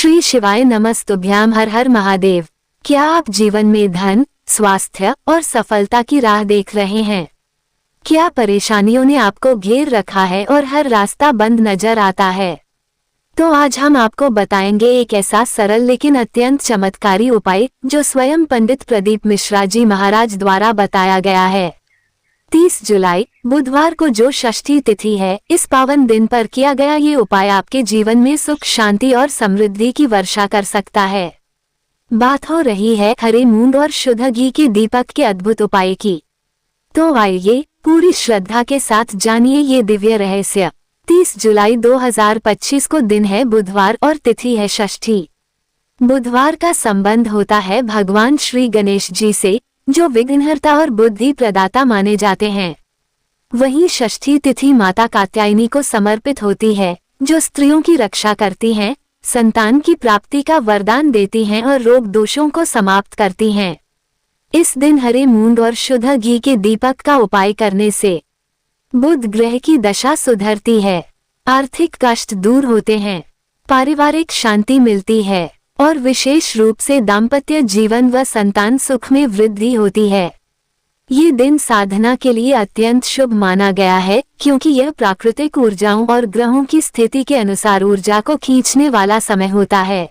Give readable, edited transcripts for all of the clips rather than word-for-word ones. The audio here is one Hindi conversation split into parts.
श्री शिवाय नमस्तुभ्याम। हर हर महादेव। क्या आप जीवन में धन, स्वास्थ्य और सफलता की राह देख रहे हैं? क्या परेशानियों ने आपको घेर रखा है और हर रास्ता बंद नजर आता है? तो आज हम आपको बताएंगे एक ऐसा सरल लेकिन अत्यंत चमत्कारी उपाय जो स्वयं पंडित प्रदीप मिश्रा जी महाराज द्वारा बताया गया है। 30 जुलाई बुधवार को जो षष्ठी तिथि है, इस पावन दिन पर किया गया ये उपाय आपके जीवन में सुख, शांति और समृद्धि की वर्षा कर सकता है। बात हो रही है हरे मूंग और शुद्ध घी के दीपक के अद्भुत उपाय की। तो आइए पूरी श्रद्धा के साथ जानिए ये दिव्य रहस्य। 30 जुलाई 2025 को दिन है बुधवार और तिथि है षष्ठी। बुधवार का संबंध होता है भगवान श्री गणेश जी से, जो विघ्नहर्ता और बुद्धि प्रदाता माने जाते हैं। वहीं षष्ठी तिथि माता कात्यायनी को समर्पित होती है, जो स्त्रियों की रक्षा करती हैं, संतान की प्राप्ति का वरदान देती हैं और रोग दोषों को समाप्त करती हैं। इस दिन हरे मूंग और शुद्ध घी के दीपक का उपाय करने से बुध ग्रह की दशा सुधरती है, आर्थिक कष्ट दूर होते हैं, पारिवारिक शांति मिलती है और विशेष रूप से दाम्पत्य जीवन व संतान सुख में वृद्धि होती है। ये दिन साधना के लिए अत्यंत शुभ माना गया है, क्योंकि यह प्राकृतिक ऊर्जाओं और ग्रहों की स्थिति के अनुसार ऊर्जा को खींचने वाला समय होता है।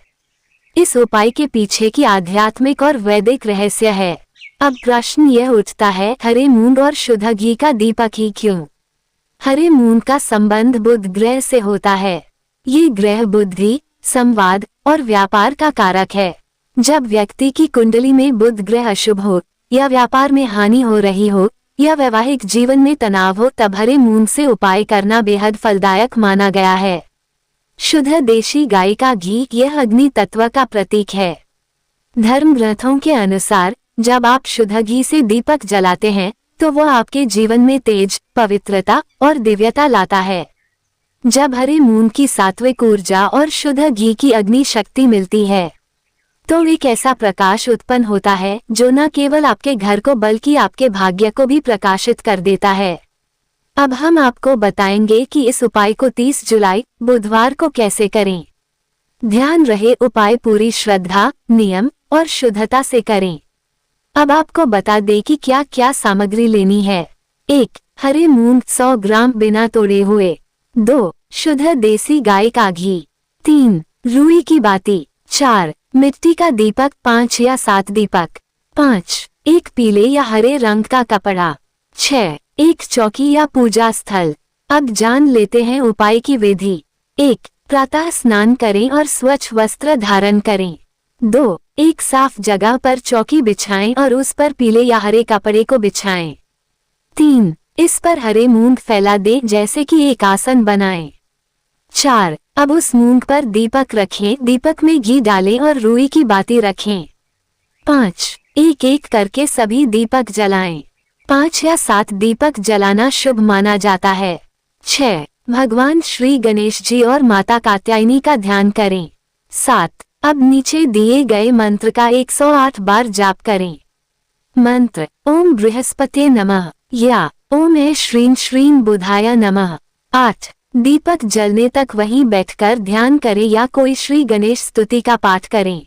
इस उपाय के पीछे की आध्यात्मिक और वैदिक रहस्य है। अब प्रश्न यह उठता है, हरे मूंग और शुद्ध घी का दीपक ही क्यों? हरे मूंग का संबंध बुध ग्रह से होता है। ये ग्रह बुद्धि, संवाद और व्यापार का कारक है। जब व्यक्ति की कुंडली में बुध ग्रह अशुभ हो, या व्यापार में हानि हो रही हो, या वैवाहिक जीवन में तनाव हो, तब हरे मूंग से उपाय करना बेहद फलदायक माना गया है। शुद्ध देशी गाय का घी यह अग्नि तत्व का प्रतीक है। धर्म ग्रंथों के अनुसार जब आप शुद्ध घी से दीपक जलाते हैं तो वह आपके जीवन में तेज, पवित्रता और दिव्यता लाता है। जब हरे मूंग की सात्विक ऊर्जा और शुद्ध घी की अग्नि शक्ति मिलती है तो एक ऐसा प्रकाश उत्पन्न होता है जो न केवल आपके घर को बल्कि आपके भाग्य को भी प्रकाशित कर देता है। अब हम आपको बताएंगे कि इस उपाय को 30 जुलाई बुधवार को कैसे करें। ध्यान रहे, उपाय पूरी श्रद्धा, नियम और शुद्धता से करें। अब आपको बता दें कि क्या क्या सामग्री लेनी है। 1. हरे मूंग 100 ग्राम बिना तोड़े हुए। 2. शुद्ध देसी गाय का घी। 3. रुई की बाती। 4. मिट्टी का दीपक 5 या 7 दीपक। 5. एक पीले या हरे रंग का कपड़ा। 6. एक चौकी या पूजा स्थल। अब जान लेते हैं उपाय की विधि। 1. प्रातः स्नान करें और स्वच्छ वस्त्र धारण करें। 2. एक साफ जगह पर चौकी बिछाएं और उस पर पीले या हरे कपड़े को बिछाएं। 3. इस पर हरे मूंग फैला दें, जैसे कि एक आसन बनाएं। 4. अब उस मूंग पर दीपक रखें, दीपक में घी डालें और रुई की बाती रखें। 5. एक एक करके सभी दीपक जलाएं। 5 या 7 दीपक जलाना शुभ माना जाता है। 6. भगवान श्री गणेश जी और माता कात्यायनी का ध्यान करें। 7. अब नीचे दिए गए मंत्र का 108 बार जाप करें। मंत्र: ओम बृहस्पते नमः या ओम ऐ श्रीं श्रीं बुधाय नमः। 8. दीपक जलने तक वहीं बैठकर ध्यान करें या कोई श्री गणेश स्तुति का पाठ करें।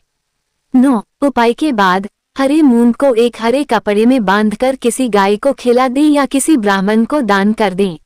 9. उपाय के बाद हरे मूंग को एक हरे कपड़े में बांधकर किसी गाय को खिला दें या किसी ब्राह्मण को दान कर दें।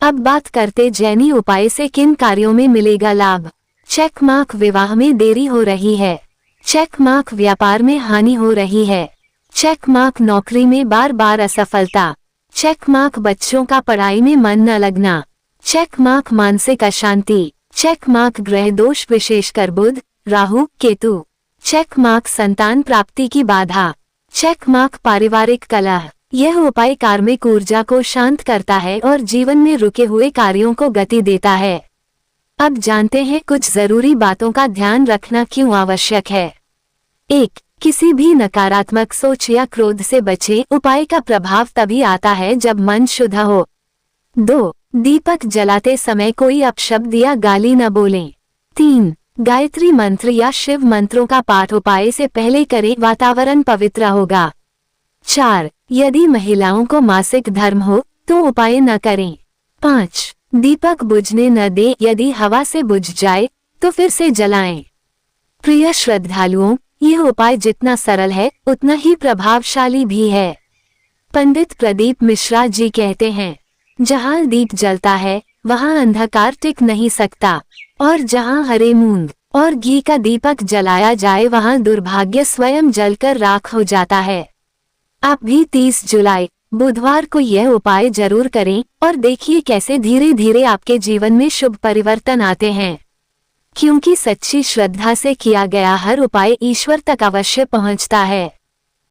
अब बात करते जैनी उपाय से किन कार्यों में मिलेगा लाभ। चेक मार्क: विवाह में देरी हो रही है। चेक मार्क: व्यापार में हानि हो रही है। चेक मार्क: नौकरी में बार बार असफलता। चेक मार्क: बच्चों का पढ़ाई में मन न लगना। चेक मार्क: मानसिक अशांति। चेक मार्क: ग्रह दोष, विशेषकर बुध, राहु, केतु। चेक मार्क: संतान प्राप्ति की बाधा। चेक मार्क: पारिवारिक कलह। यह उपाय कार्मिक ऊर्जा को शांत करता है और जीवन में रुके हुए कार्यों को गति देता है। अब जानते हैं कुछ जरूरी बातों का ध्यान रखना क्यों आवश्यक है। 1. किसी भी नकारात्मक सोच या क्रोध से बचें। उपाय का प्रभाव तभी आता है जब मन शुद्ध हो। 2. दीपक जलाते समय कोई अपशब्द या गाली न बोलें। 3. गायत्री मंत्र या शिव मंत्रों का पाठ उपाय से पहले करें, वातावरण पवित्र होगा। 4. यदि महिलाओं को मासिक धर्म हो तो उपाय न करें। 5. दीपक बुझने न दें, यदि हवा से बुझ जाए तो फिर से जलाएं। प्रिय श्रद्धालुओं, यह उपाय जितना सरल है उतना ही प्रभावशाली भी है। पंडित प्रदीप मिश्रा जी कहते हैं, जहाँ दीप जलता है वहाँ अंधकार टिक नहीं सकता, और जहाँ हरे मूंग और घी का दीपक जलाया जाए वहाँ दुर्भाग्य स्वयं जलकर राख हो जाता है। आप भी 30 जुलाई बुधवार को यह उपाय जरूर करें और देखिए कैसे धीरे धीरे आपके जीवन में शुभ परिवर्तन आते हैं। क्योंकि सच्ची श्रद्धा से किया गया हर उपाय ईश्वर तक अवश्य पहुंचता है।